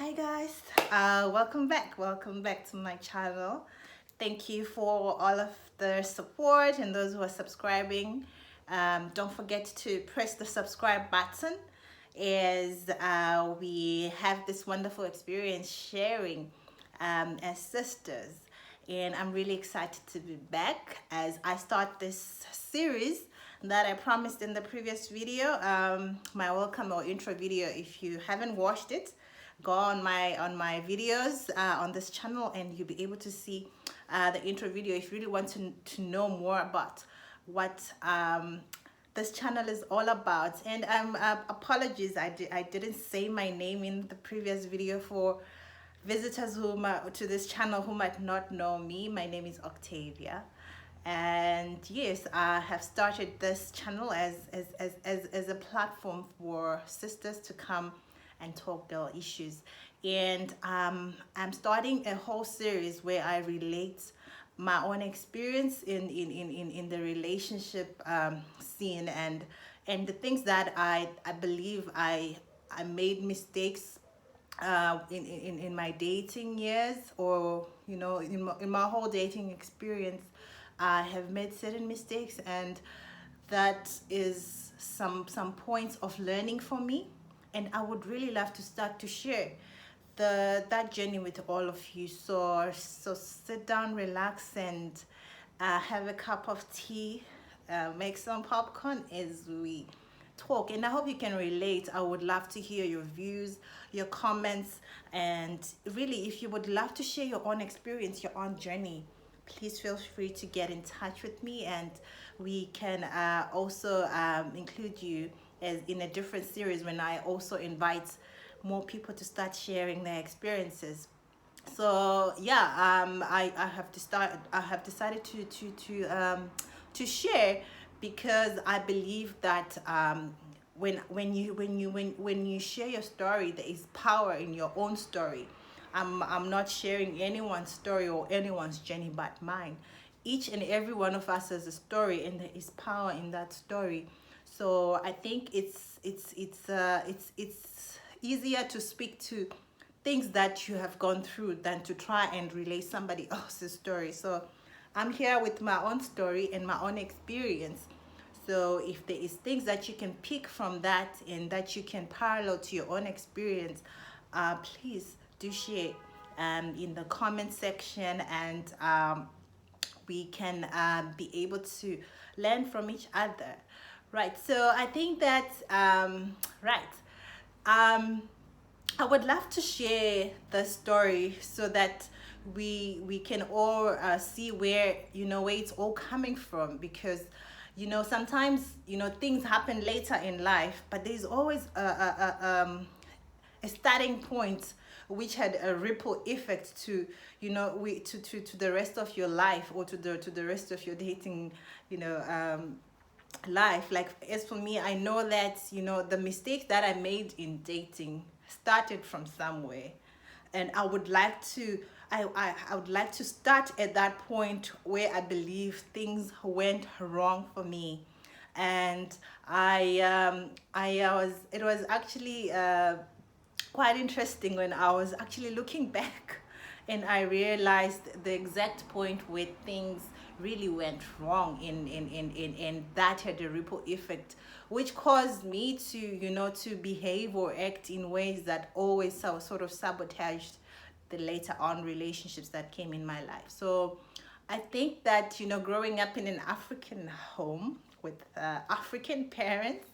Hi guys, welcome back to my channel. Thank you for all of the support and those who are subscribing. Don't forget to press the subscribe button as we have this wonderful experience sharing as sisters, and I'm really excited to be back as I start this series that I promised in the previous video, my welcome or intro video. If you haven't watched it, go on my videos on this channel and you'll be able to see the intro video if you really want to know more about what this channel is all about. And apologies, I didn't say my name in the previous video for visitors to this channel who might not know me. My name is Octavia, and yes, I have started this channel as a platform for sisters to come and talk their issues. And I'm starting a whole series where I relate my own experience in the relationship scene, and the things that I believe I made mistakes in my dating years, or in my whole dating experience. I have made certain mistakes, and that is some points of learning for me, and I would really love to start to share that journey with all of you. So sit down, relax, and have a cup of tea, make some popcorn as we talk, and I hope you can relate. I would love to hear your views, your comments, and really, if you would love to share your own experience, your own journey, please feel free to get in touch with me, and we can also include you as in a different series when I also invite more people to start sharing their experiences. So yeah, I have decided to share, because I believe that when you share your story, there is power in your own story. I'm not sharing anyone's story or anyone's journey but mine. Each and every one of us has a story, and there is power in that story. So I think it's easier to speak to things that you have gone through than to try and relay somebody else's story. So I'm here with my own story and my own experience. So if there is things that you can pick from that and that you can parallel to your own experience, please do share in the comment section, and we can be able to learn from each other. Right, so I think that I would love to share the story so that we can all see where it's all coming from, because sometimes things happen later in life, but there's always a starting point which had a ripple effect to to the rest of your life, or to the rest of your dating life. Like, as for me, I know that the mistakes that I made in dating started from somewhere, and I would like to I would like to start at that point where I believe things went wrong for me. And I was it was actually quite interesting when I was actually looking back, and I realized the exact point where things really went wrong, in that had a ripple effect, which caused me to to behave or act in ways that always sort of sabotaged the later on relationships that came in my life. So I think that growing up in an African home with African parents,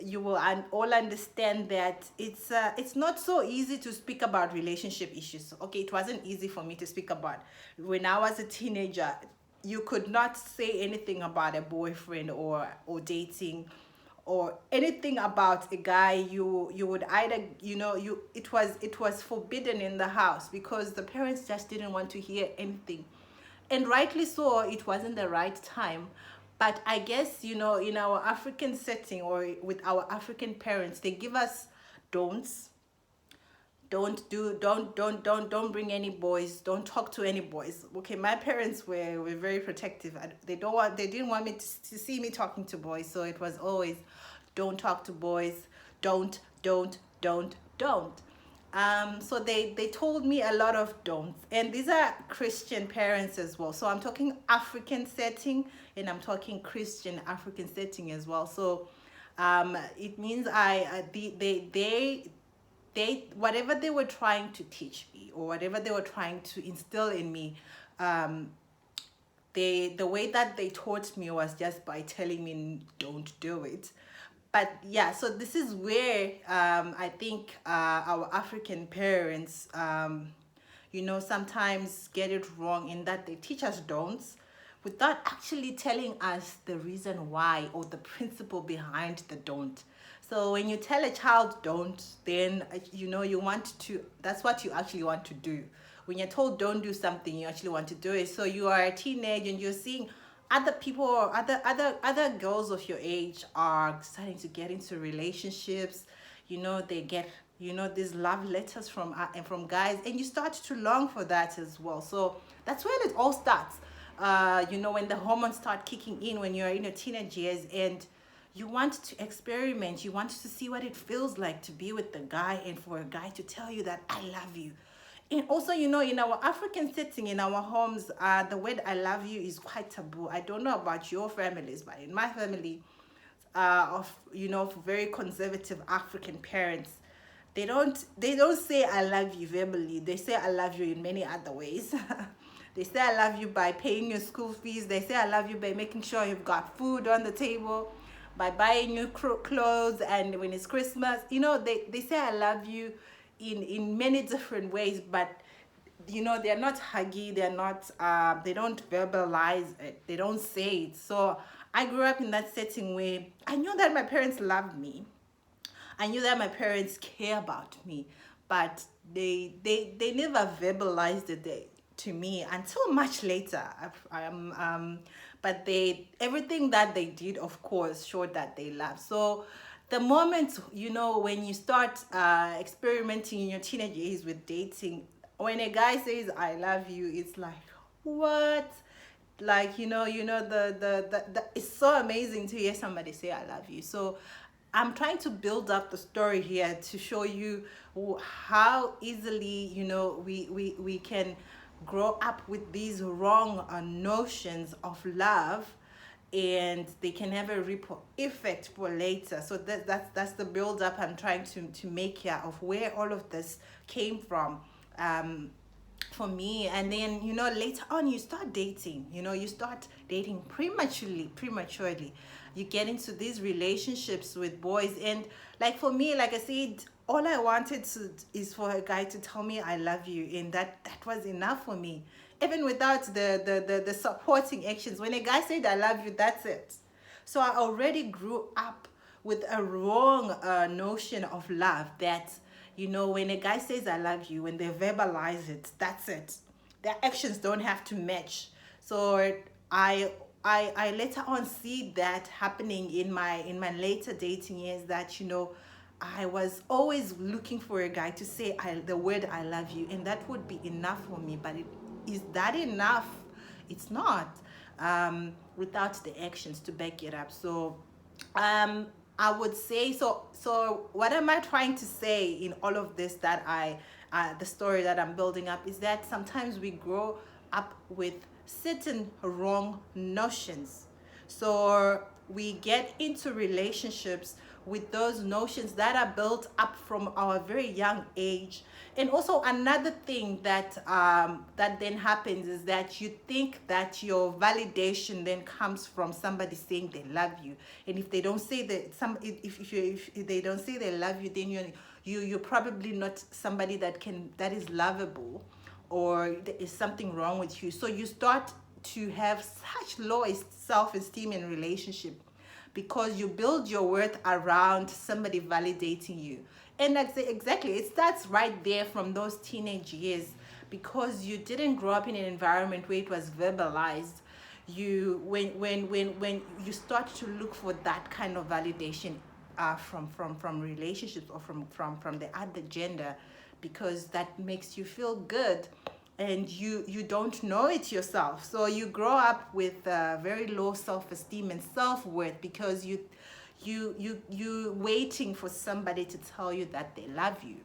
you will all understand that it's not so easy to speak about relationship issues. Okay, it wasn't easy for me to speak about. When I was a teenager, you could not say anything about a boyfriend or dating, or anything about a guy. You would either it was forbidden in the house, because the parents just didn't want to hear anything, and rightly so. It wasn't the right time. But I guess in our African setting, or with our African parents, they give us don'ts. Don't bring any boys, don't talk to any boys. Okay, my parents were very protective. They didn't want me to see me talking to boys, so it was always don't talk to boys, don't. So they told me a lot of don'ts, and these are Christian parents as well. So I'm talking African setting, and I'm talking Christian African setting as well. So it means they whatever they were trying to teach me, or whatever they were trying to instill in me, um, the way that they taught me was just by telling me don't do it. But yeah, so this is where I think our African parents sometimes get it wrong, in that they teach us don'ts without actually telling us the reason why, or the principle behind the don't. So when you tell a child don't, then you want to, that's what you actually want to do. When you're told don't do something, you actually want to do it. So you are a teenager and you're seeing other people, or other girls of your age are starting to get into relationships. They get these love letters from guys, and you start to long for that as well. So that's when it all starts. When the hormones start kicking in when you're in your teenage years, and you want to experiment, you want to see what it feels like to be with the guy, and for a guy to tell you that I love you. And also, in our African setting, in our homes, the word I love you is quite taboo. I don't know about your families, but in my family, of very conservative African parents, they don't say I love you verbally. They say I love you in many other ways. They say I love you by paying your school fees. They say I love you by making sure you've got food on the table, by buying new clothes, and when it's Christmas, they say I love you in many different ways. But they're not huggy, they don't verbalize it, they don't say it. So I grew up in that setting where I knew that my parents loved me, I knew that my parents care about me, but they never verbalized it to me until much later. But everything that they did, of course, showed that they love. So the moment, when you start experimenting in your teenage years with dating, when a guy says I love you, it's like, what? Like, it's so amazing to hear somebody say I love you. So I'm trying to build up the story here to show you how easily we can grow up with these wrong notions of love, and they can have a ripple effect for later. So that's the build up I'm trying to make here, of where all of this came from. For me. And then later on, you start dating, you start dating prematurely. You get into these relationships with boys, and like for me, like I said, all I wanted is for a guy to tell me I love you, and that was enough for me, even without the supporting actions. When a guy said I love you, that's it. So I already grew up with a wrong notion of love, that when a guy says I love you, when they verbalize it, that's it. Their actions don't have to match. So I later on see that happening in my later dating years, that I was always looking for a guy to say the word I love you, and that would be enough for me. But is that enough? It's not, without the actions to back it up. So I would say, so what am I trying to say in all of this, that the story that I'm building up, is that sometimes we grow up with certain wrong notions. So we get into relationships with those notions that are built up from our very young age. And also another thing that that then happens is that you think that your validation then comes from somebody saying they love you. And if they don't say that, if they don't say they love you, then you're probably not somebody that is lovable, or there is something wrong with you. So you start to have such low self-esteem in relationship, because you build your worth around somebody validating you. And exactly, it starts right there from those teenage years, because you didn't grow up in an environment where it was verbalized. When you start to look for that kind of validation from relationships, or from the other gender, because that makes you feel good, and you don't know it yourself. So you grow up with very low self-esteem and self-worth, because you waiting for somebody to tell you that they love you.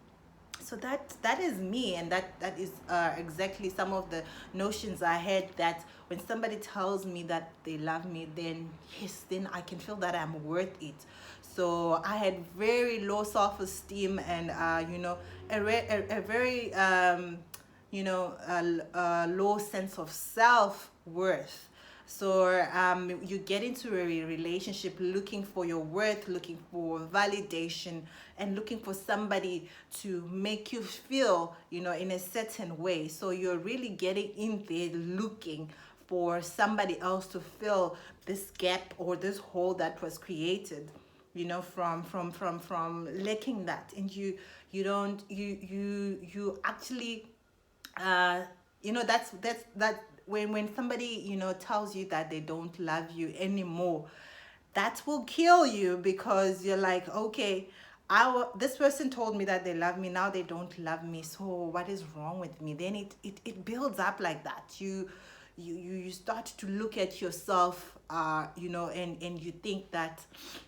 So that is me, and that is exactly some of the notions I had, that when somebody tells me that they love me, then yes, then I can feel that I'm worth it. So I had very low self-esteem, and a very low sense of self-worth. So you get into a relationship looking for your worth, looking for validation, and looking for somebody to make you feel, in a certain way. So you're really getting in there looking for somebody else to fill this gap or this hole that was created, from lacking that. And you don't you actually that's that when somebody tells you that they don't love you anymore, that will kill you, because you're like, okay, this person told me that they love me, now they don't love me, so what is wrong with me? Then it builds up like that. You start to look at yourself, and you think that,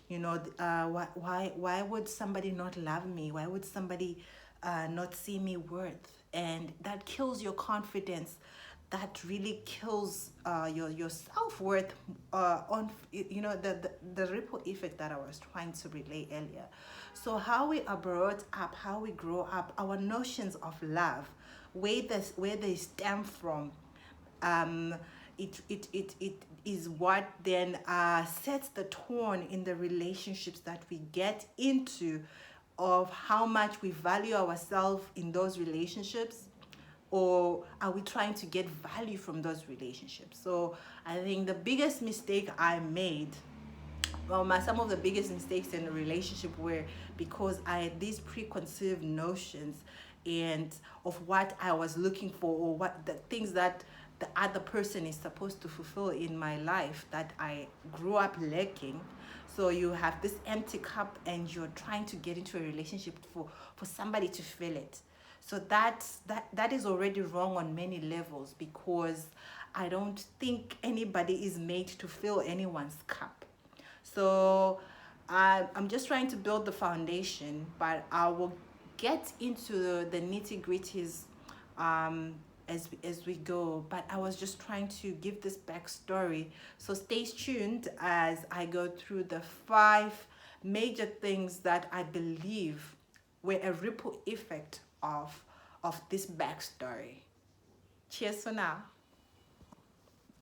why would somebody not love me? Why would somebody not see me worth? And that kills your confidence. That really kills your self-worth, on the ripple effect that I was trying to relay earlier. So how we are brought up, how we grow up, our notions of love, where they stem from, um, it is what then sets the tone in the relationships that we get into, of how much we value ourselves in those relationships, or are we trying to get value from those relationships. So I think the biggest mistake I made, some of the biggest mistakes in a relationship were because I had these preconceived notions and of what I was looking for, or what the things that the other person is supposed to fulfill in my life, that I grew up lacking. So you have this empty cup, and you're trying to get into a relationship for somebody to fill it. So that is already wrong on many levels, because I don't think anybody is made to fill anyone's cup. So I'm just trying to build the foundation, but I will get into the nitty gritties as we go. But I was just trying to give this backstory. So stay tuned as I go through the 5 major things that I believe were a ripple effect of this backstory. Cheers for now.